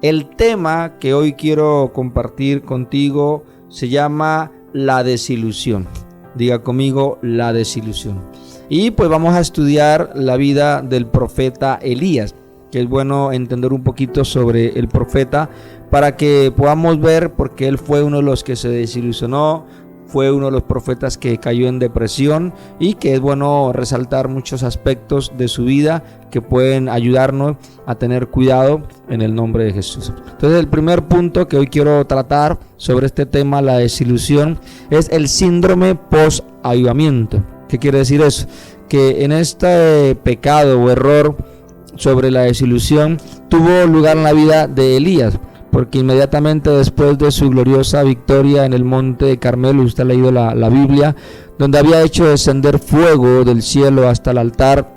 El tema que hoy quiero compartir contigo se llama la desilusión. Diga conmigo, la desilusión. Y pues vamos a estudiar la vida del profeta Elías, que es bueno entender un poquito sobre el profeta para que podamos ver por qué él fue uno de los que se desilusionó, fue uno de los profetas que cayó en depresión, y que es bueno resaltar muchos aspectos de su vida que pueden ayudarnos a tener cuidado en el nombre de Jesús. Entonces, el primer punto que hoy quiero tratar sobre este tema, la desilusión, es el síndrome post-avivamiento. ¿Qué quiere decir eso? Que en este pecado o error sobre la desilusión tuvo lugar en la vida de Elías, porque inmediatamente después de su gloriosa victoria en el monte de Carmelo, usted ha leído la Biblia, donde había hecho descender fuego del cielo hasta el altar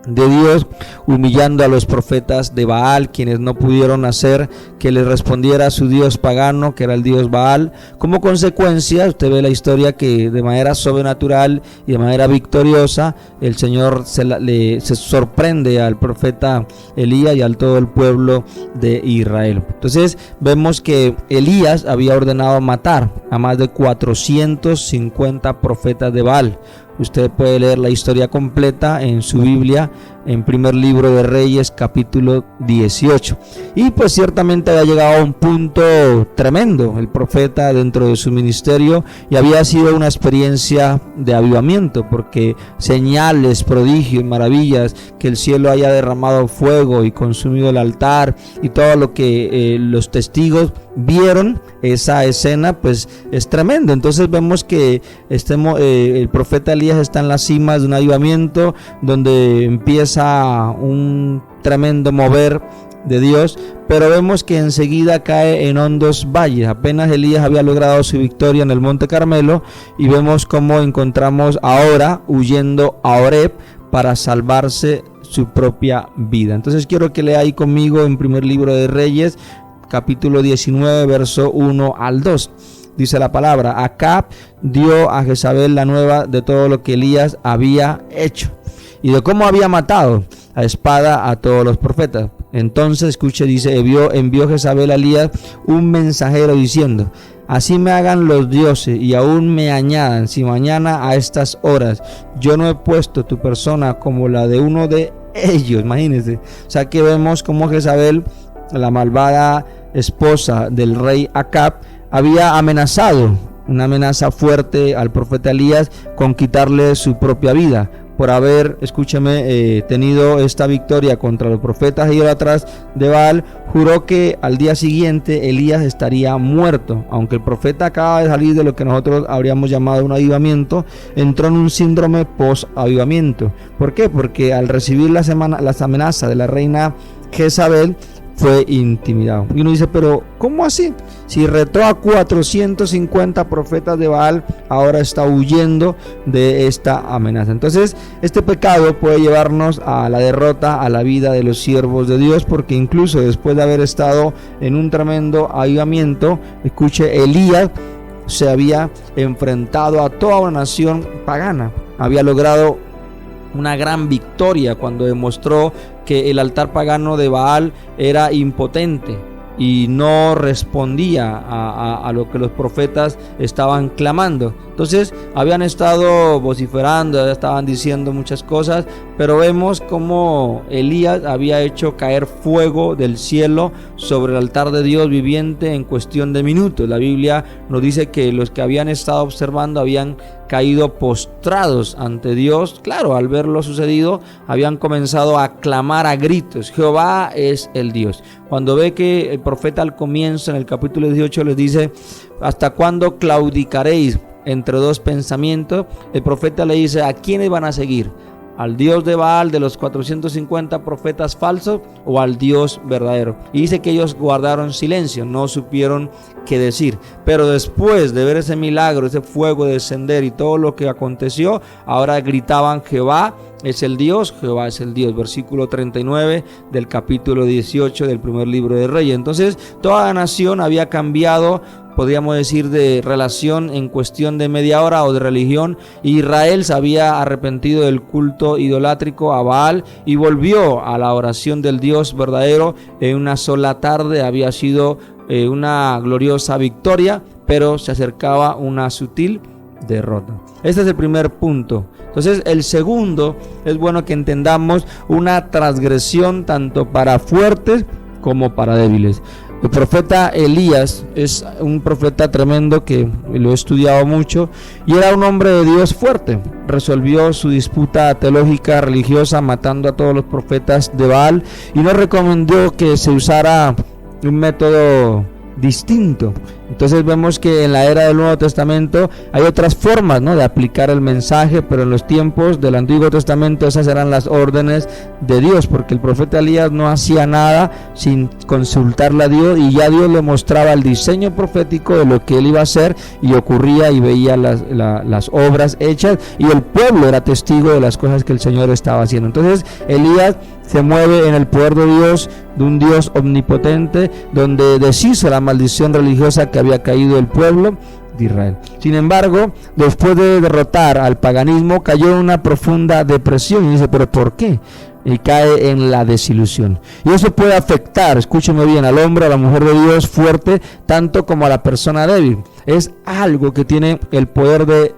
de Dios, humillando a los profetas de Baal, quienes no pudieron hacer que les respondiera a su dios pagano, que era el dios Baal. Como consecuencia, usted ve la historia que de manera sobrenatural y de manera victoriosa el Señor se sorprende al profeta Elías y al todo el pueblo de Israel. Entonces vemos que Elías había ordenado matar a más de 450 profetas de Baal. Usted puede leer la historia completa en su Biblia, en primer libro de Reyes, capítulo 18. Y pues ciertamente había llegado a un punto tremendo el profeta dentro de su ministerio, y había sido una experiencia de avivamiento, porque señales, prodigios, maravillas, que el cielo haya derramado fuego y consumido el altar, y todo lo que los testigos vieron, esa escena pues es tremenda. Entonces vemos que el profeta Elías está en las cimas de un avivamiento donde empieza un tremendo mover de Dios, pero vemos que enseguida cae en hondos valles. Apenas Elías había logrado su victoria en el monte Carmelo, y vemos cómo encontramos ahora huyendo a Oreb para salvarse su propia vida. Entonces quiero que lea ahí conmigo en primer libro de Reyes, capítulo 19, verso 1 al 2. Dice la palabra: Acab dio a Jezabel la nueva de todo lo que Elías había hecho y de cómo había matado a espada a todos los profetas. Entonces, escuche, dice, envió Jezabel a Elías un mensajero diciendo: así me hagan los dioses y aún me añadan, si mañana a estas horas yo no he puesto tu persona como la de uno de ellos. Imagínense. O sea que vemos como Jezabel, la malvada esposa del rey Acab, había amenazado, una amenaza fuerte al profeta Elías con quitarle su propia vida, por haber, escúcheme, tenido esta victoria contra los profetas idólatras de Baal. Juró que al día siguiente Elías estaría muerto. Aunque el profeta acaba de salir de lo que nosotros habríamos llamado un avivamiento, entró en un síndrome post-avivamiento. ¿Por qué? Porque al recibir las amenazas de la reina Jezabel, fue intimidado. Y uno dice, pero ¿cómo así? Si retó a 450 profetas de Baal, ahora está huyendo de esta amenaza. Entonces, este pecado puede llevarnos a la derrota, a la vida de los siervos de Dios, porque incluso después de haber estado en un tremendo avivamiento, escuche, Elías se había enfrentado a toda una nación pagana. Había logrado una gran victoria cuando demostró que el altar pagano de Baal era impotente y no respondía a lo que los profetas estaban clamando. Entonces habían estado vociferando, estaban diciendo muchas cosas, pero vemos cómo Elías había hecho caer fuego del cielo sobre el altar de Dios viviente en cuestión de minutos. La Biblia nos dice que los que habían estado observando habían caído postrados ante Dios. Claro, al ver lo sucedido, habían comenzado a clamar a gritos: Jehová es el Dios. Cuando ve que el profeta al comienzo, en el capítulo 18, les dice: ¿hasta cuándo claudicaréis entre dos pensamientos? El profeta le dice: ¿a quiénes van a seguir? ¿Al Dios de Baal, de los 450 profetas falsos, o al Dios verdadero? Y dice que ellos guardaron silencio, no supieron qué decir. Pero después de ver ese milagro, ese fuego descender y todo lo que aconteció, ahora gritaban: Jehová es el Dios, Jehová es el Dios. Versículo 39 del capítulo 18 del primer libro de Reyes. Entonces toda la nación había cambiado podríamos decir, de relación en cuestión de media hora o de religión. Israel se había arrepentido del culto idolátrico a Baal y volvió a la oración del Dios verdadero en una sola tarde. Había sido una gloriosa victoria, pero se acercaba una sutil derrota. Este es el primer punto. Entonces, el segundo, es bueno que entendamos una transgresión tanto para fuertes como para débiles. El profeta Elías es un profeta tremendo que lo he estudiado mucho y era un hombre de Dios fuerte. Resolvió su disputa teológica religiosa matando a todos los profetas de Baal y no recomendó que se usara un método distinto. Entonces vemos que en la era del Nuevo Testamento hay otras formas, ¿no?, de aplicar el mensaje, pero en los tiempos del Antiguo Testamento esas eran las órdenes de Dios, porque el profeta Elías no hacía nada sin consultarle a Dios y ya Dios le mostraba el diseño profético de lo que él iba a hacer y ocurría y veía las obras hechas y el pueblo era testigo de las cosas que el Señor estaba haciendo. Entonces Elías se mueve en el poder de Dios, de un Dios omnipotente, donde deshizo la maldición religiosa que había caído el pueblo de Israel. Sin embargo, después de derrotar al paganismo, cayó en una profunda depresión y dice, ¿pero por qué? Y cae en la desilusión. Y eso puede afectar, escúcheme bien, al hombre, a la mujer de Dios fuerte, tanto como a la persona débil. Es algo que tiene el poder de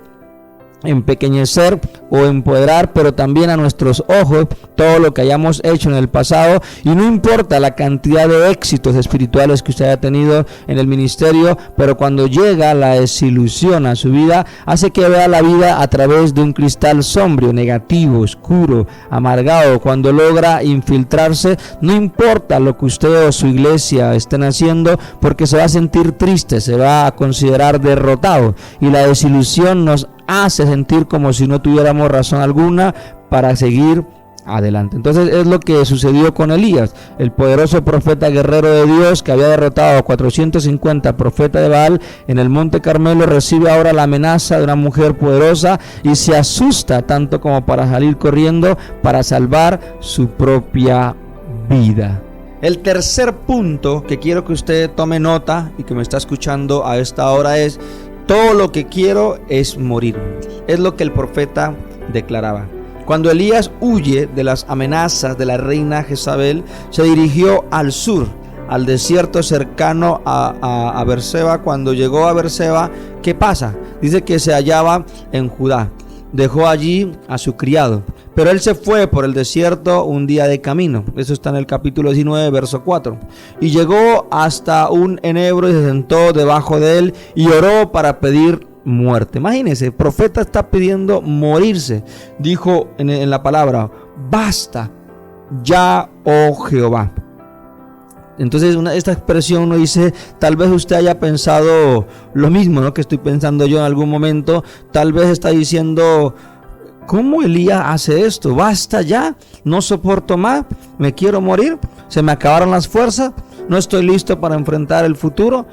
empequeñecer o empoderar, pero también a nuestros ojos todo lo que hayamos hecho en el pasado, y no importa la cantidad de éxitos espirituales que usted haya tenido en el ministerio, pero cuando llega la desilusión a su vida, hace que vea la vida a través de un cristal sombrío, negativo, oscuro, amargado. Cuando logra infiltrarse, no importa lo que usted o su iglesia estén haciendo, porque se va a sentir triste, se va a considerar derrotado, y la desilusión nos hace sentir como si no tuviéramos razón alguna para seguir adelante. Entonces es lo que sucedió con Elías, el poderoso profeta guerrero de Dios que había derrotado a 450 profetas de Baal en el monte Carmelo. Recibe ahora la amenaza de una mujer poderosa y se asusta tanto como para salir corriendo para salvar su propia vida. El tercer punto que quiero que usted tome nota y que me está escuchando a esta hora es: todo lo que quiero es morir. Es lo que el profeta declaraba. Cuando Elías huye de las amenazas de la reina Jezabel, se dirigió al sur, al desierto cercano a Berseba. Cuando llegó a Berseba, ¿qué pasa? Dice que se hallaba en Judá. Dejó allí a su criado, pero él se fue por el desierto un día de camino. Eso está en el capítulo 19, verso 4. Y llegó hasta un enebro y se sentó debajo de él y oró para pedir muerte. Imagínense, el profeta está pidiendo morirse. Dijo en la palabra: basta ya, oh Jehová. Entonces esta expresión uno dice, tal vez usted haya pensado lo mismo, ¿no?, que estoy pensando yo en algún momento. Tal vez está diciendo: ¿cómo Elías hace esto? Basta ya, no soporto más, me quiero morir, se me acabaron las fuerzas, no estoy listo para enfrentar el futuro.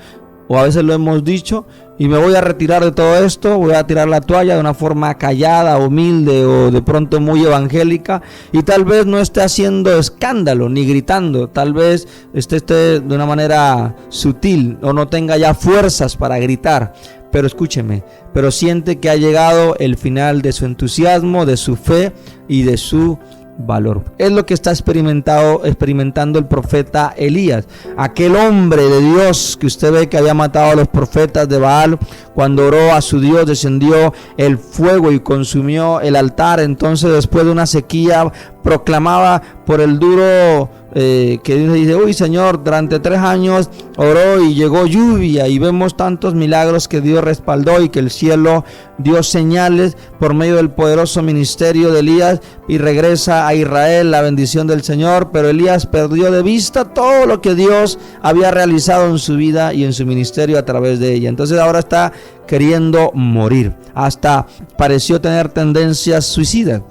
O a veces lo hemos dicho, y me voy a retirar de todo esto, voy a tirar la toalla de una forma callada, humilde o de pronto muy evangélica, y tal vez no esté haciendo escándalo ni gritando, tal vez esté de una manera sutil o no tenga ya fuerzas para gritar. Pero escúcheme, pero siente que ha llegado el final de su entusiasmo, de su fe y de su valor. Es lo que está experimentando el profeta Elías. Aquel hombre de Dios que usted ve que había matado a los profetas de Baal, cuando oró a su Dios, descendió el fuego y consumió el altar. Entonces, después de una sequía, proclamaba por el duro que dice: uy, Señor, durante 3 años oró y llegó lluvia, y vemos tantos milagros que Dios respaldó y que el cielo dio señales por medio del poderoso ministerio de Elías, y regresa a Israel la bendición del Señor. Pero Elías perdió de vista todo lo que Dios había realizado en su vida y en su ministerio a través de ella. Entonces ahora está queriendo morir, hasta pareció tener tendencias suicidas.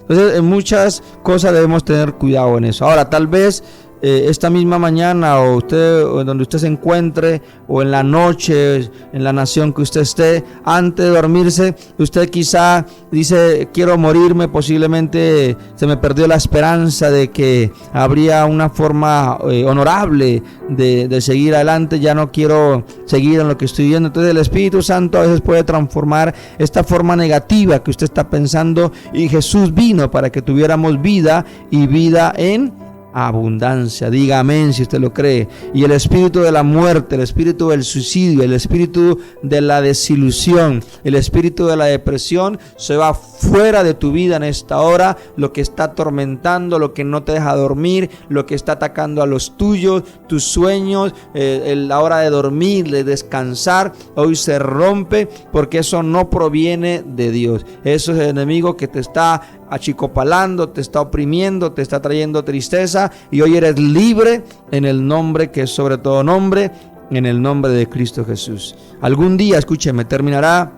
Entonces, en muchas cosas debemos tener cuidado en eso. Ahora, tal vez esta misma mañana, o usted, o donde usted se encuentre, o en la noche, en la nación que usted esté, antes de dormirse, usted quizá dice: quiero morirme, posiblemente se me perdió la esperanza de que habría una forma honorable de seguir adelante, ya no quiero seguir en lo que estoy viendo. Entonces el Espíritu Santo a veces puede transformar esta forma negativa que usted está pensando, y Jesús vino para que tuviéramos vida y vida en abundancia. Diga amén si usted lo cree. Y el espíritu de la muerte, el espíritu del suicidio, el espíritu de la desilusión, el espíritu de la depresión se va fuera de tu vida en esta hora. Lo que está atormentando, lo que no te deja dormir, lo que está atacando a los tuyos, tus sueños, la hora de dormir, de descansar, hoy se rompe, porque eso no proviene de Dios. Eso es el enemigo que te está achicopalando, te está oprimiendo, te está trayendo tristeza, y hoy eres libre en el nombre que es sobre todo nombre, en el nombre de Cristo Jesús. Algún día, escúcheme, terminará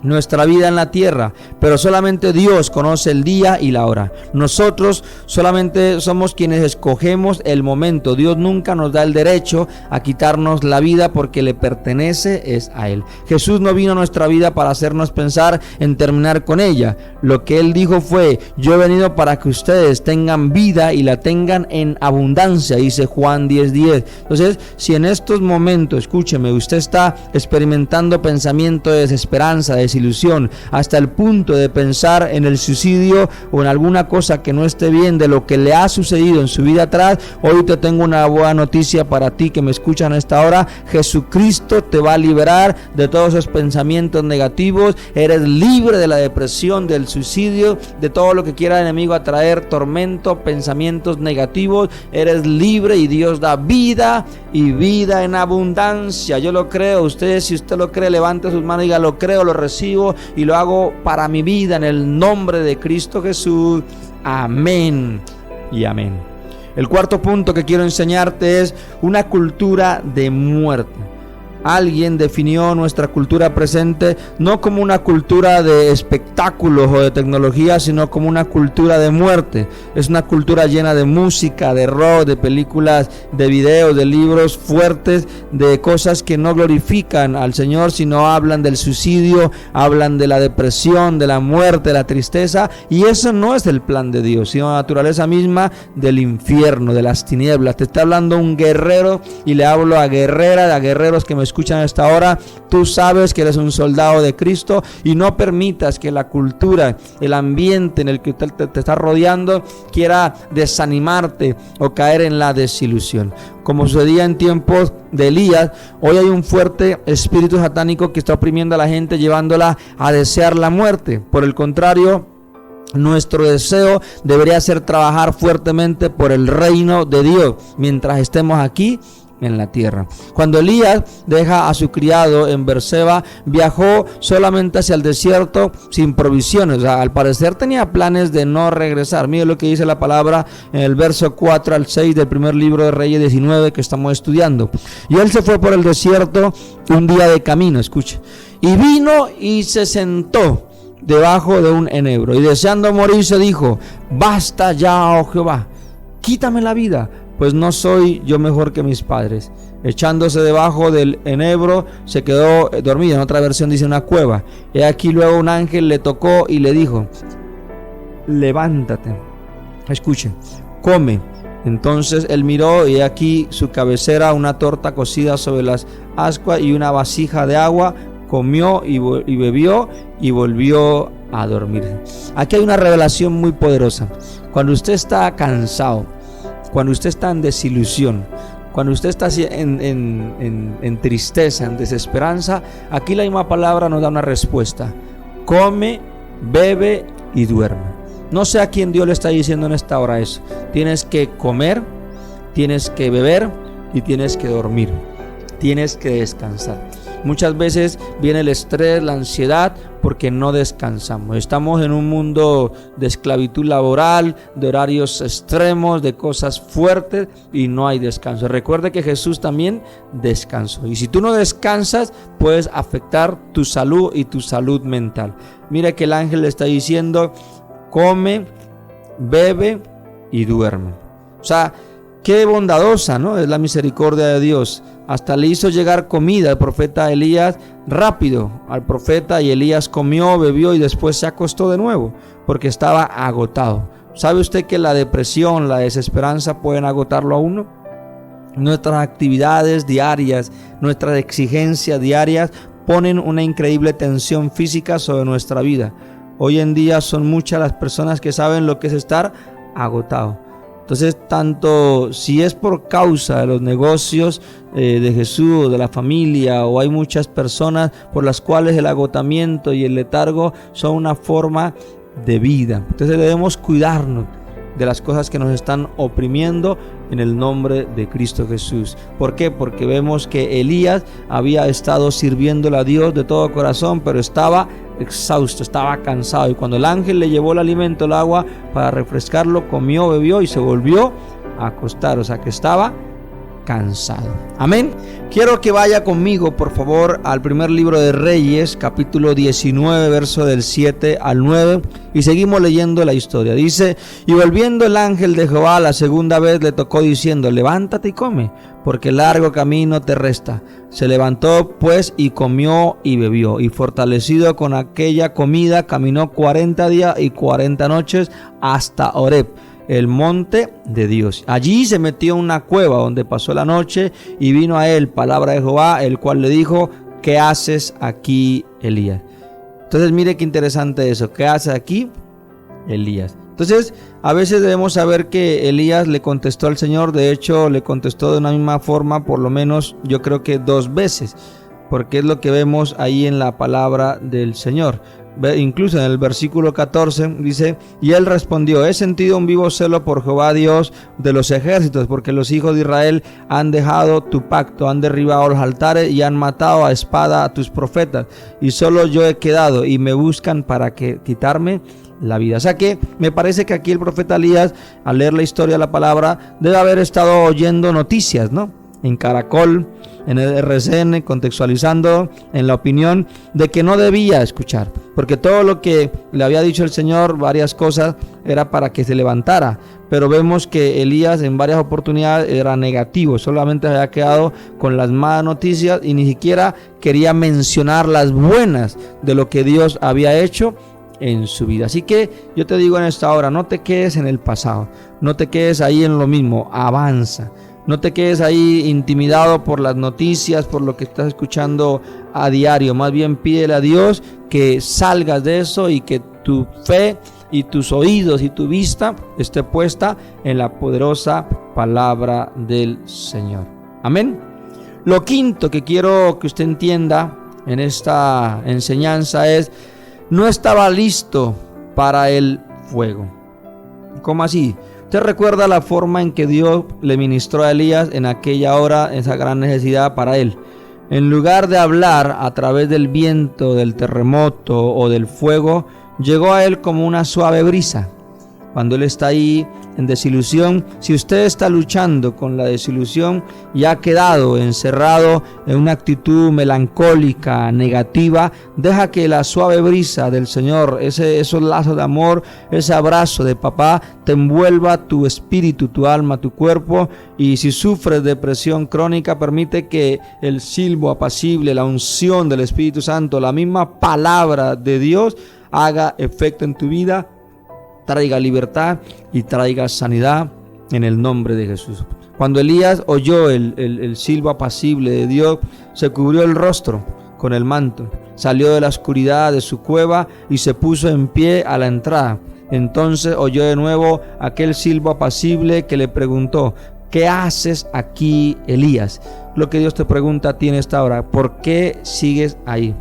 nuestra vida en la tierra, pero solamente Dios conoce el día y la hora. Nosotros solamente somos quienes escogemos el momento. Dios nunca nos da el derecho a quitarnos la vida, porque le pertenece es a Él. Jesús no vino a nuestra vida para hacernos pensar en terminar con ella. Lo que Él dijo fue: yo he venido para que ustedes tengan vida y la tengan en abundancia, dice Juan 10:10. Entonces, si en estos momentos, escúcheme, usted está experimentando pensamiento de desesperanza, de desilusión, hasta el punto de pensar en el suicidio o en alguna cosa que no esté bien de lo que le ha sucedido en su vida atrás, hoy te tengo una buena noticia para ti que me escuchan a esta hora. Jesucristo te va a liberar de todos esos pensamientos negativos. Eres libre de la depresión, del suicidio, de todo lo que quiera el enemigo atraer, tormento, pensamientos negativos. Eres libre, y Dios da vida y vida en abundancia. Yo lo creo. Ustedes, si usted lo cree, levante sus manos y diga: lo creo, lo recibo y lo hago para mi vida en el nombre de Cristo Jesús. Amén y amén. El cuarto punto que quiero enseñarte es una cultura de muerte. Alguien definió nuestra cultura presente no como una cultura de espectáculos o de tecnología, sino como una cultura de muerte. Es una cultura llena de música, de rock, de películas, de videos, de libros fuertes, de cosas que no glorifican al Señor, sino hablan del suicidio, hablan de la depresión, de la muerte, de la tristeza, y eso no es el plan de Dios, sino la naturaleza misma del infierno, de las tinieblas. Te está hablando un guerrero, y le hablo a guerreras, a guerreros que me escuchan a esta hora. Tú sabes que eres un soldado de Cristo, y no permitas que la cultura, el ambiente en el que te está rodeando quiera desanimarte o caer en la desilusión. Como sucedía en tiempos de Elías, hoy hay un fuerte espíritu satánico que está oprimiendo a la gente, llevándola a desear la muerte. Por el contrario, nuestro deseo debería ser trabajar fuertemente por el reino de Dios mientras estemos aquí en la tierra. Cuando Elías deja a su criado en Berseba, viajó solamente hacia el desierto sin provisiones. O sea, al parecer tenía planes de no regresar. Mire lo que dice la palabra en el verso 4 al 6 del primer libro de Reyes 19 que estamos estudiando. Y él se fue por el desierto un día de camino, escuche, y vino y se sentó debajo de un enebro, y deseando morir se dijo: basta ya, oh Jehová, quítame la vida, pues no soy yo mejor que mis padres. Echándose debajo del enebro, se quedó dormido. En otra versión dice una cueva. Y aquí luego un ángel le tocó y le dijo: levántate, escuche, come. Entonces él miró, y aquí su cabecera una torta cocida sobre las ascuas y una vasija de agua. Comió y bebió y volvió a dormir. Aquí hay una revelación muy poderosa. Cuando usted está cansado, cuando usted está en desilusión, cuando usted está en tristeza, en desesperanza, aquí la misma palabra nos da una respuesta: come, bebe y duerme. No sé a quién Dios le está diciendo en esta hora eso. Tienes que comer, tienes que beber y tienes que dormir. Tienes que descansar. Muchas veces viene el estrés, la ansiedad, porque no descansamos. Estamos en un mundo de esclavitud laboral, de horarios extremos, de cosas fuertes, y no hay descanso. Recuerde que Jesús también descansó. Y si tú no descansas, puedes afectar tu salud y tu salud mental. Mira que el ángel le está diciendo: come, bebe y duerme. O sea, Qué bondadosa, ¿no?, es la misericordia de Dios. Hasta le hizo llegar comida al profeta Elías rápido al profeta, y Elías comió, bebió y después se acostó de nuevo porque estaba agotado. ¿Sabe usted que la depresión, la desesperanza pueden agotarlo a uno? Nuestras actividades diarias, nuestras exigencias diarias ponen una increíble tensión física sobre nuestra vida. Hoy en día son muchas las personas que saben lo que es estar agotado. Entonces, tanto si es por causa de los negocios de Jesús, de la familia, o hay muchas personas por las cuales el agotamiento y el letargo son una forma de vida. Entonces debemos cuidarnos de las cosas que nos están oprimiendo en el nombre de Cristo Jesús. ¿Por qué? Porque vemos que Elías había estado sirviéndole a Dios de todo corazón, pero estaba exhausto, estaba cansado, y cuando el ángel le llevó el alimento, el agua, para refrescarlo, comió, bebió y se volvió a acostar. O sea que estaba cansado. Amén. Quiero que vaya conmigo, por favor, al primer libro de Reyes, capítulo 19, verso del 7 al 9, y seguimos leyendo la historia. Dice: y volviendo el ángel de Jehová la segunda vez, le tocó diciendo: levántate y come, porque largo camino te resta. Se levantó pues y comió y bebió, y fortalecido con aquella comida, caminó 40 días y 40 noches hasta Horeb, el monte de Dios. Allí se metió en una cueva donde pasó la noche, y vino a él palabra de Jehová, el cual le dijo: ¿qué haces aquí, Elías? Entonces mire qué interesante eso. ¿Qué haces aquí, Elías? Entonces a veces debemos saber que Elías le contestó al Señor. De hecho, le contestó de una misma forma, por lo menos yo creo que 2 veces, porque es lo que vemos ahí en la palabra del Señor. Incluso en el versículo 14 dice: y él respondió: he sentido un vivo celo por Jehová Dios de los ejércitos, porque los hijos de Israel han dejado tu pacto, han derribado los altares y han matado a espada a tus profetas, y solo yo he quedado, y me buscan para quitarme la vida. O sea que me parece que aquí el profeta Elías, al leer la historia de la palabra, debe haber estado oyendo noticias, ¿no?, en Caracol, en el RCN, contextualizando en la opinión de que no debía escuchar, porque todo lo que le había dicho el Señor, varias cosas, era para que se levantara. Pero vemos que Elías en varias oportunidades era negativo, solamente había quedado con las malas noticias y ni siquiera quería mencionar las buenas de lo que Dios había hecho en su vida. Así que yo te digo en esta hora: no te quedes en el pasado, no te quedes ahí en lo mismo, avanza. No te quedes ahí intimidado por las noticias, por lo que estás escuchando a diario. Más bien pídele a Dios que salgas de eso, y que tu fe y tus oídos y tu vista esté puesta en la poderosa palabra del Señor. Amén. Lo quinto que quiero que usted entienda en esta enseñanza es: no estaba listo para el fuego. ¿Cómo así? ¿Usted recuerda la forma en que Dios le ministró a Elías en aquella hora, esa gran necesidad para él? En lugar de hablar a través del viento, del terremoto o del fuego, llegó a él como una suave brisa. Cuando él está ahí en desilusión, si usted está luchando con la desilusión y ha quedado encerrado en una actitud melancólica, negativa, deja que la suave brisa del Señor, esos lazos de amor, ese abrazo de papá, te envuelva tu espíritu, tu alma, tu cuerpo. Y si sufres depresión crónica, permite que el silbo apacible, la unción del Espíritu Santo, la misma palabra de Dios haga efecto en tu vida, traiga libertad y traiga sanidad en el nombre de Jesús. Cuando Elías oyó el silbo apacible de Dios, se cubrió el rostro con el manto, salió de la oscuridad de su cueva y se puso en pie a la entrada. Entonces oyó de nuevo aquel silbo apacible que le preguntó: ¿qué haces aquí, Elías? Lo que Dios te pregunta a ti en esta hora: ¿por qué sigues ahí?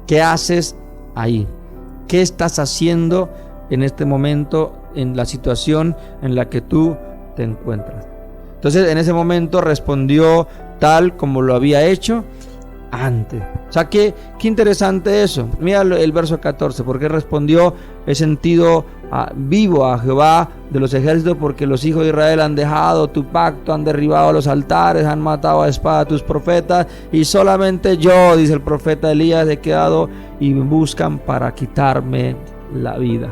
¿Qué haces ahí? ¿Qué estás haciendo en este momento, en la situación en la que tú te encuentras? Entonces en ese momento respondió tal como lo había hecho antes. O sea que qué interesante eso. Mira el verso 14: porque respondió: he sentido vivo a Jehová de los ejércitos, porque los hijos de Israel han dejado tu pacto, han derribado los altares, han matado a espada a tus profetas, y solamente yo, dice el profeta Elías, he quedado, y me buscan para quitarme la vida.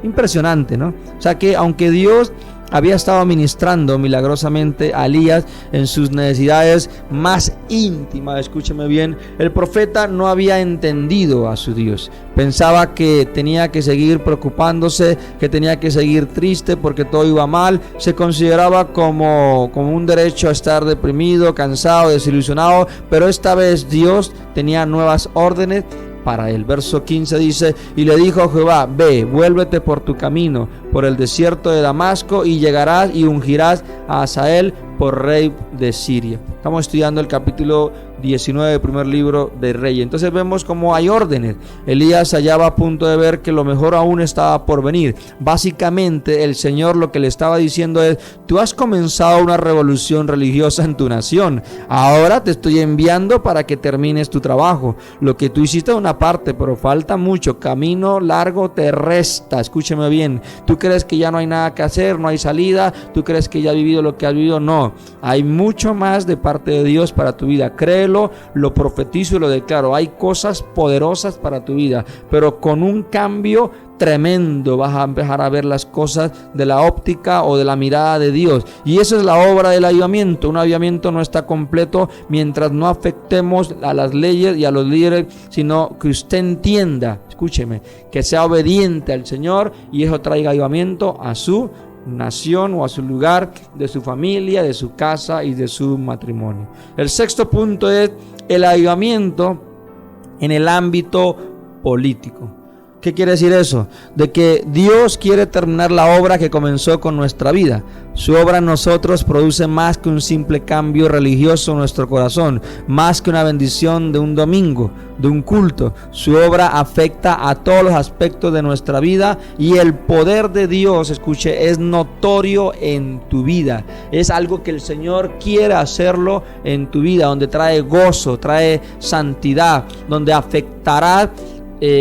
Impresionante, ¿no? O sea que aunque Dios había estado ministrando milagrosamente a Elías en sus necesidades más íntimas. Escúcheme bien, el profeta no había entendido a su Dios. Pensaba que tenía que seguir preocupándose, que tenía que seguir triste porque todo iba mal. Se consideraba como un derecho a estar deprimido, cansado, desilusionado, pero esta vez Dios tenía nuevas órdenes para él. Verso 15 dice: y le dijo Jehová: ve, vuélvete por tu camino, por el desierto de Damasco, y llegarás y ungirás a Hazael por rey de Siria. Estamos estudiando el capítulo 19 del primer libro de Reyes. Entonces vemos cómo hay órdenes. Elías se hallaba a punto de ver que lo mejor aún estaba por venir. Básicamente el Señor lo que le estaba diciendo es: tú has comenzado una revolución religiosa en tu nación, ahora te estoy enviando para que termines tu trabajo. Lo que tú hiciste es una parte, pero falta mucho, camino largo te resta. Escúcheme bien, tú crees que ya no hay nada que hacer, no hay salida, tú crees que ya has vivido lo que has vivido. No, hay mucho más de parte de Dios para tu vida. Créelo, lo profetizo y lo declaro. Hay cosas poderosas para tu vida, pero con un cambio tremendo vas a empezar a ver las cosas de la óptica o de la mirada de Dios. Y eso es la obra del avivamiento. Un avivamiento no está completo mientras no afectemos a las leyes y a los líderes, sino que usted entienda, escúcheme, que sea obediente al Señor, y eso traiga avivamiento a su nación o a su lugar, de su familia, de su casa y de su matrimonio. El sexto punto es el avivamiento en el ámbito político. ¿Qué quiere decir eso? De que Dios quiere terminar la obra que comenzó con nuestra vida. Su obra en nosotros produce más que un simple cambio religioso en nuestro corazón, más que una bendición de un domingo, de un culto. Su obra afecta a todos los aspectos de nuestra vida, y el poder de Dios, escuche, es notorio en tu vida. Es algo que el Señor quiere hacerlo en tu vida, donde trae gozo, trae santidad, donde afectará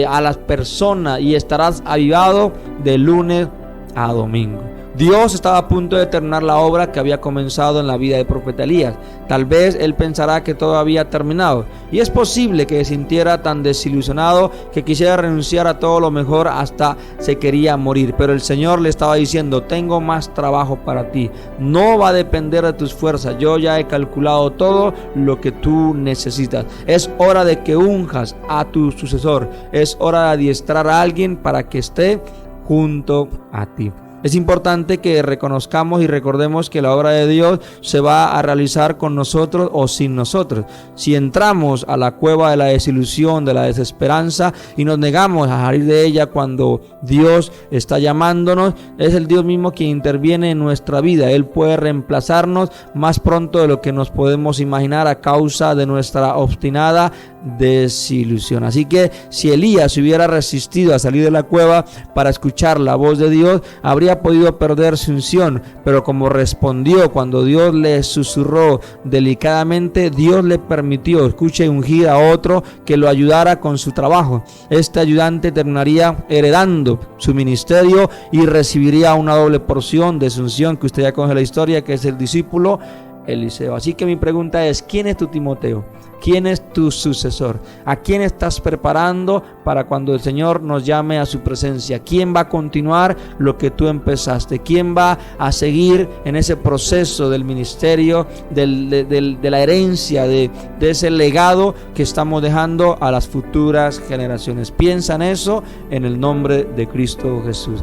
a las personas y estarás avivado de lunes a domingo. Dios estaba a punto de terminar la obra que había comenzado en la vida del profeta Elías. Tal vez él pensará que todo había terminado, y es posible que se sintiera tan desilusionado que quisiera renunciar a todo lo mejor, hasta se quería morir. Pero el Señor le estaba diciendo: tengo más trabajo para ti, no va a depender de tus fuerzas, yo ya he calculado todo lo que tú necesitas. Es hora de que unjas a tu sucesor, es hora de adiestrar a alguien para que esté junto a ti. Es importante que reconozcamos y recordemos que la obra de Dios se va a realizar con nosotros o sin nosotros. Si entramos a la cueva de la desilusión, de la desesperanza, y nos negamos a salir de ella cuando Dios está llamándonos, es el Dios mismo quien interviene en nuestra vida. Él puede reemplazarnos más pronto de lo que nos podemos imaginar a causa de nuestra obstinada desilusión. Así que si Elías hubiera resistido a salir de la cueva para escuchar la voz de Dios, habría podido perder su unción, pero como respondió cuando Dios le susurró delicadamente, Dios le permitió, escuche, ungir a otro que lo ayudara con su trabajo. Este ayudante terminaría heredando su ministerio y recibiría una doble porción de su unción, que usted ya conoce la historia, que es el discípulo Eliseo. Así que mi pregunta es: ¿quién es tu Timoteo? ¿Quién es tu sucesor? ¿A quién estás preparando para cuando el Señor nos llame a su presencia? ¿Quién va a continuar lo que tú empezaste? ¿Quién va a seguir en ese proceso del ministerio, de la herencia, de ese legado que estamos dejando a las futuras generaciones? Piensa en eso en el nombre de Cristo Jesús.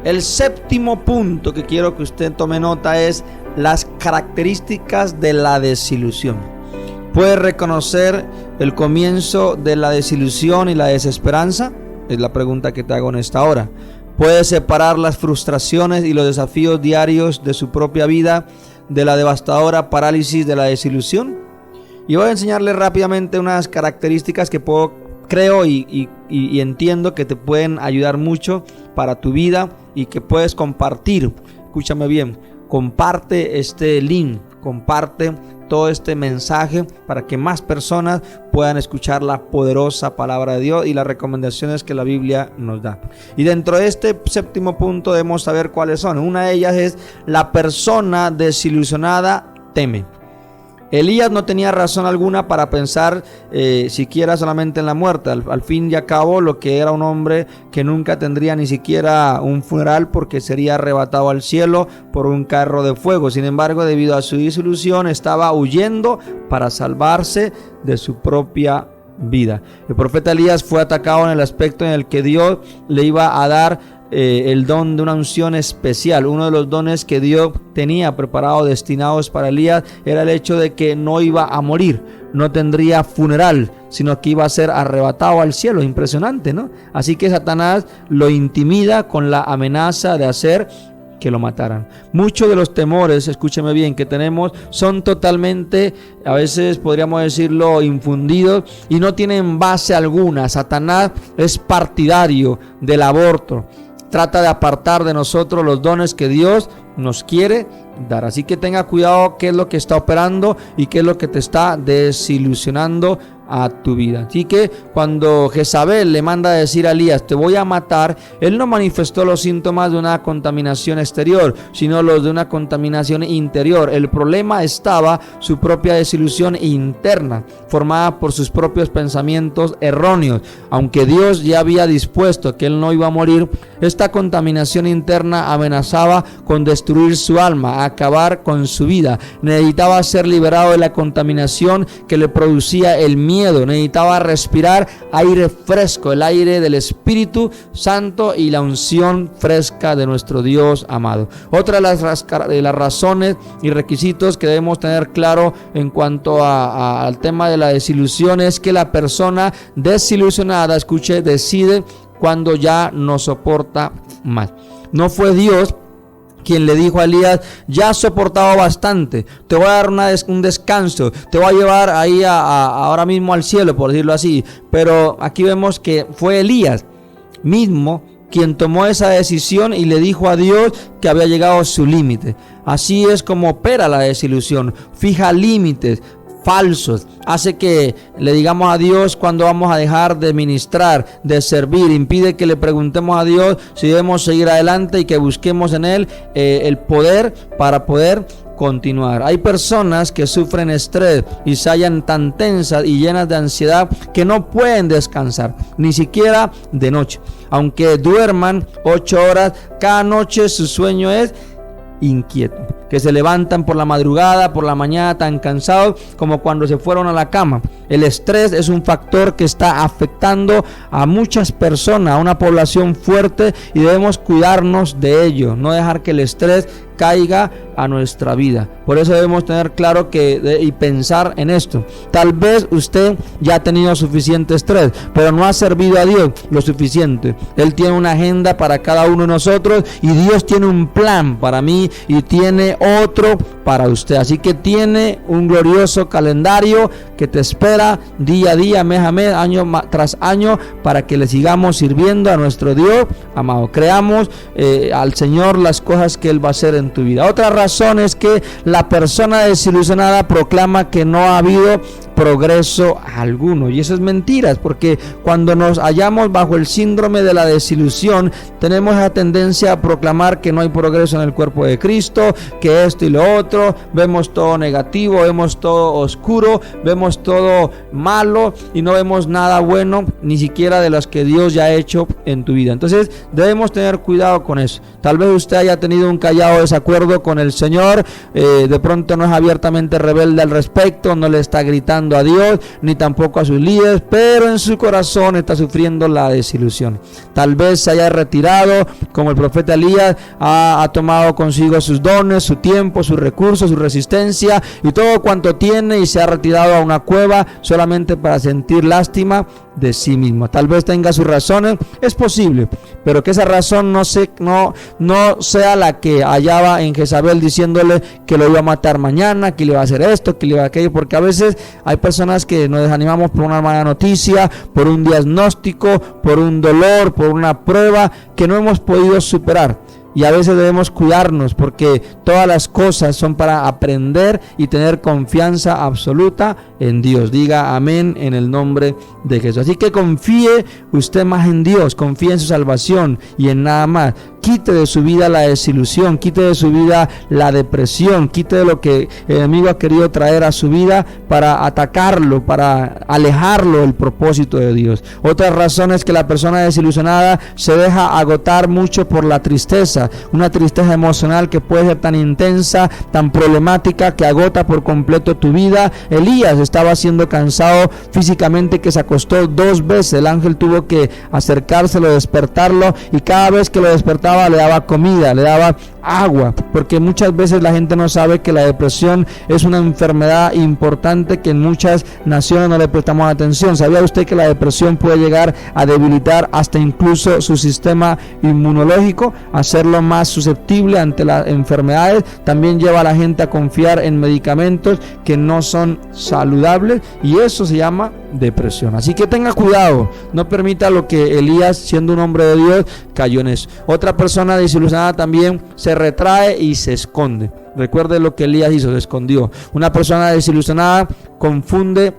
El séptimo punto que quiero que usted tome nota es las características de la desilusión. ¿Puedes reconocer el comienzo de la desilusión y la desesperanza? Es la pregunta que te hago en esta hora. ¿Puedes separar las frustraciones y los desafíos diarios de su propia vida de la devastadora parálisis de la desilusión? Y voy a enseñarle rápidamente unas características que creo y entiendo que te pueden ayudar mucho para tu vida y que puedes compartir. Escúchame bien, comparte este link, comparte todo este mensaje para que más personas puedan escuchar la poderosa palabra de Dios y las recomendaciones que la Biblia nos da. Y dentro de este séptimo punto debemos saber cuáles son. Una de ellas es: la persona desilusionada teme. Elías no tenía razón alguna para pensar siquiera solamente en la muerte. Al fin y al cabo, lo que era un hombre que nunca tendría ni siquiera un funeral porque sería arrebatado al cielo por un carro de fuego. Sin embargo, debido a su disolución, estaba huyendo para salvarse de su propia vida. El profeta Elías fue atacado en el aspecto en el que Dios le iba a dar el don de una unción especial. Uno de los dones que Dios tenía preparados, destinados para Elías, era el hecho de que no iba a morir, no tendría funeral, sino que iba a ser arrebatado al cielo. Impresionante, ¿no? Así que Satanás lo intimida con la amenaza de hacer que lo mataran. Muchos de los temores, escúcheme bien, que tenemos son totalmente, a veces podríamos decirlo, infundidos y no tienen base alguna. Satanás es partidario del aborto. Trata de apartar de nosotros los dones que Dios nos quiere dar. Así que tenga cuidado qué es lo que está operando y qué es lo que te está desilusionando a tu vida. Así que cuando Jezabel le manda a decir a Elías, te voy a matar, él no manifestó los síntomas de una contaminación exterior, sino los de una contaminación interior. El problema estaba su propia desilusión interna, formada por sus propios pensamientos erróneos. Aunque Dios ya había dispuesto que él no iba a morir, esta contaminación interna amenazaba con destruir su alma, acabar con su vida. Necesitaba ser liberado de la contaminación que le producía el miedo. Necesitaba respirar aire fresco, el aire del Espíritu Santo y la unción fresca de nuestro Dios amado. Otra de las razones y requisitos que debemos tener claro en cuanto al tema de la desilusión es que la persona desilusionada, escuche, decide cuando ya no soporta más. No fue Dios quien le dijo a Elías, ya has soportado bastante, te voy a dar un descanso, te voy a llevar ahí ahora mismo al cielo, por decirlo así. Pero aquí vemos que fue Elías mismo quien tomó esa decisión y le dijo a Dios que había llegado a su límite. Así es como opera la desilusión, fija límites falsos, hace que le digamos a Dios cuándo vamos a dejar de ministrar, de servir, impide que le preguntemos a Dios si debemos seguir adelante y que busquemos en Él el poder para poder continuar. Hay personas que sufren estrés y se hallan tan tensas y llenas de ansiedad que no pueden descansar, ni siquiera de noche. Aunque duerman 8 horas, cada noche su sueño es inquieto, que se levantan por la madrugada, por la mañana tan cansados como cuando se fueron a la cama. El estrés es un factor que está afectando a muchas personas, a una población fuerte, y debemos cuidarnos de ello, no dejar que el estrés caiga a nuestra vida. Por eso debemos tener claro y pensar en esto. Tal vez usted ya ha tenido suficiente estrés, pero no ha servido a Dios lo suficiente. Él tiene una agenda para cada uno de nosotros y Dios tiene un plan para mí y tiene otro para usted. Así que tiene un glorioso calendario que te espera día a día, mes a mes, año tras año, para que le sigamos sirviendo a nuestro Dios amado. Creamos al Señor las cosas que Él va a hacer en tu vida. Otra razón es que la persona desilusionada proclama que no ha habido progreso alguno, y eso es mentiras, porque cuando nos hallamos bajo el síndrome de la desilusión tenemos la tendencia a proclamar que no hay progreso en el cuerpo de Cristo, que esto y lo otro, vemos todo negativo, vemos todo oscuro, vemos todo malo y no vemos nada bueno, ni siquiera de las que Dios ya ha hecho en tu vida. Entonces debemos tener cuidado con eso. Tal vez usted haya tenido un callado desacuerdo con el Señor, de pronto no es abiertamente rebelde al respecto, no le está gritando a Dios ni tampoco a sus líderes, pero en su corazón está sufriendo la desilusión. Tal vez se haya retirado, como el profeta Elías ha tomado consigo sus dones, su tiempo, sus recursos, su resistencia y todo cuanto tiene, y se ha retirado a una cueva solamente para sentir lástima de sí mismo. Tal vez tenga sus razones, es posible, pero que esa razón no sea la que hallaba en Jezabel, diciéndole que lo iba a matar mañana, que le iba a hacer esto, que le iba a aquello, porque a veces hay personas que nos desanimamos por una mala noticia, por un diagnóstico, por un dolor, por una prueba que no hemos podido superar. Y a veces debemos cuidarnos, porque todas las cosas son para aprender y tener confianza absoluta en Dios. Diga amén en el nombre de Jesús. Así que confíe usted más en Dios, confíe en su salvación y en nada más. quite de su vida la desilusión, quite de su vida la depresión, quite de lo que el enemigo ha querido traer a su vida para atacarlo, para alejarlo del propósito de Dios. Otra razón es que la persona desilusionada se deja agotar mucho por la tristeza, una tristeza emocional que puede ser tan intensa, tan problemática, que agota por completo tu vida. Elías estaba siendo cansado físicamente, que se acostó 2 veces. El ángel tuvo que acercárselo, despertarlo, y cada vez que lo despertaba le daba comida, le daba agua, porque muchas veces la gente no sabe que la depresión es una enfermedad importante que en muchas naciones no le prestamos atención. ¿Sabía usted que la depresión puede llegar a debilitar hasta incluso su sistema inmunológico, hacerlo más susceptible ante las enfermedades? También lleva a la gente a confiar en medicamentos que no son saludables, y eso se llama depresión. Así que tenga cuidado, no permita lo que Elías, siendo un hombre de Dios, cayó en eso. Otra persona desilusionada también se retrae y se esconde. Recuerde lo que Elías hizo, se escondió. Una persona desilusionada confunde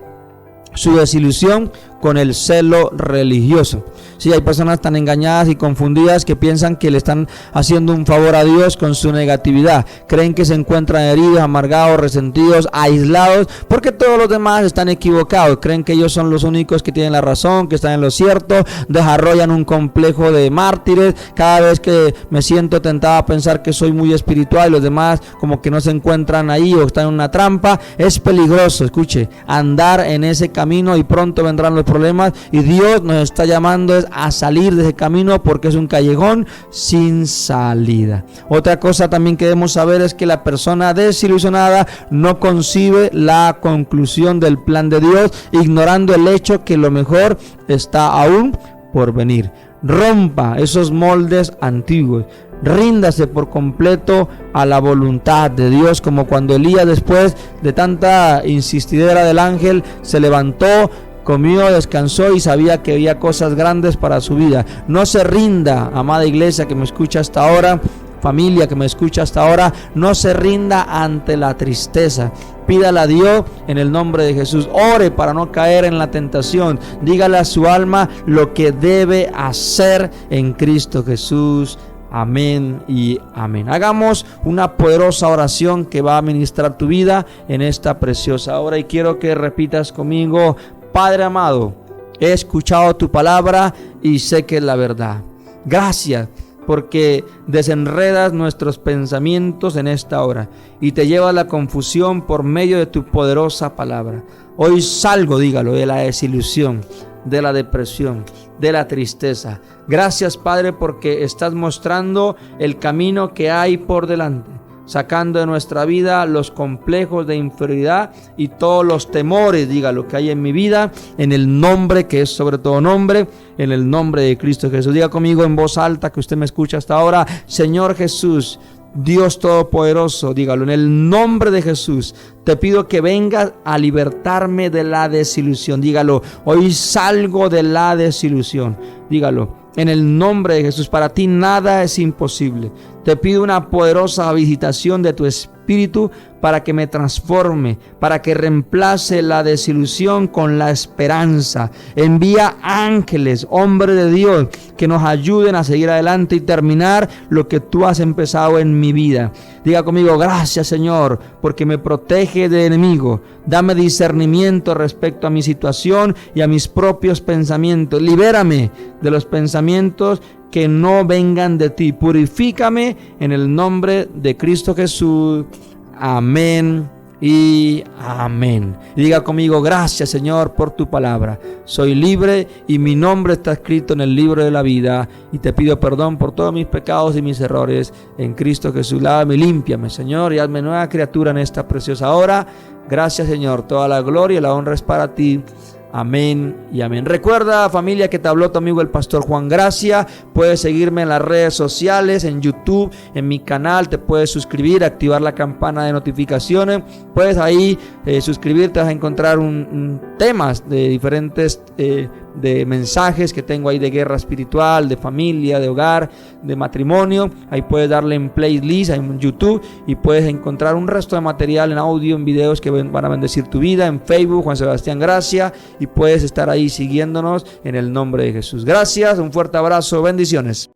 su desilusión con el celo religioso. Sí, hay personas tan engañadas y confundidas que piensan que le están haciendo un favor a Dios con su negatividad. Creen que se encuentran heridos, amargados, resentidos, aislados, porque todos los demás están equivocados. Creen que ellos son los únicos que tienen la razón, que están en lo cierto. Desarrollan un complejo de mártires. Cada vez que me siento tentado a pensar que soy muy espiritual y los demás como que no se encuentran ahí o están en una trampa, es peligroso, escuche, andar en ese camino, y pronto vendrán los problemas, y Dios nos está llamando a salir de ese camino, porque es un callejón sin salida. Otra cosa también que debemos saber es que la persona desilusionada no concibe la conclusión del plan de Dios, ignorando el hecho que lo mejor está aún por venir. Rompa esos moldes antiguos, ríndase por completo a la voluntad de Dios, como cuando Elías, después de tanta insistidera del ángel, se levantó, comió, descansó y sabía que había cosas grandes para su vida. No se rinda, amada iglesia que me escucha hasta ahora, familia que me escucha hasta ahora, no se rinda ante la tristeza. Pídale a Dios en el nombre de Jesús. Ore para no caer en la tentación. Dígale a su alma lo que debe hacer en Cristo Jesús. Amén y amén. Hagamos una poderosa oración que va a ministrar tu vida en esta preciosa hora, y quiero que repitas conmigo: Padre amado, he escuchado tu palabra y sé que es la verdad. Gracias porque desenredas nuestros pensamientos en esta hora y te llevas la confusión por medio de tu poderosa palabra. Hoy salgo, dígalo, de la desilusión, de la depresión, de la tristeza. Gracias, Padre, porque estás mostrando el camino que hay por delante, sacando de nuestra vida los complejos de inferioridad y todos los temores, dígalo, que hay en mi vida, en el nombre que es sobre todo nombre, en el nombre de Cristo Jesús. Diga conmigo en voz alta, que usted me escucha hasta ahora: Señor Jesús, Dios Todopoderoso, dígalo, en el nombre de Jesús, te pido que vengas a libertarme de la desilusión. Dígalo, hoy salgo de la desilusión. Dígalo, en el nombre de Jesús. Para ti nada es imposible. Te pido una poderosa visitación de tu Espíritu para que me transforme, para que reemplace la desilusión con la esperanza. Envía ángeles, hombres de Dios, que nos ayuden a seguir adelante y terminar lo que tú has empezado en mi vida. Diga conmigo: gracias, Señor, porque me protege del enemigo. Dame discernimiento respecto a mi situación y a mis propios pensamientos. Libérame de los pensamientos que no vengan de ti. Purifícame en el nombre de Cristo Jesús. Amén y amén. Diga conmigo: gracias, Señor, por tu palabra. Soy libre y mi nombre está escrito en el libro de la vida, y te pido perdón por todos mis pecados y mis errores en Cristo Jesús. Lávame, límpiame, Señor, y hazme nueva criatura en esta preciosa hora. Gracias, Señor. Toda la gloria y la honra es para ti. Amén y amén. Recuerda, familia, que te habló tu amigo el pastor Juan Gracia. Puedes seguirme en las redes sociales, en YouTube, en mi canal. Te puedes suscribir, activar la campana de notificaciones. Puedes ahí suscribirte, vas a encontrar temas de diferentes de mensajes que tengo ahí de guerra espiritual, de familia, de hogar, de matrimonio. Ahí puedes darle en playlist en YouTube y puedes encontrar un resto de material en audio, en videos que van a bendecir tu vida. En Facebook, Juan Sebastián Gracia, y puedes estar ahí siguiéndonos en el nombre de Jesús. Gracias, un fuerte abrazo, bendiciones.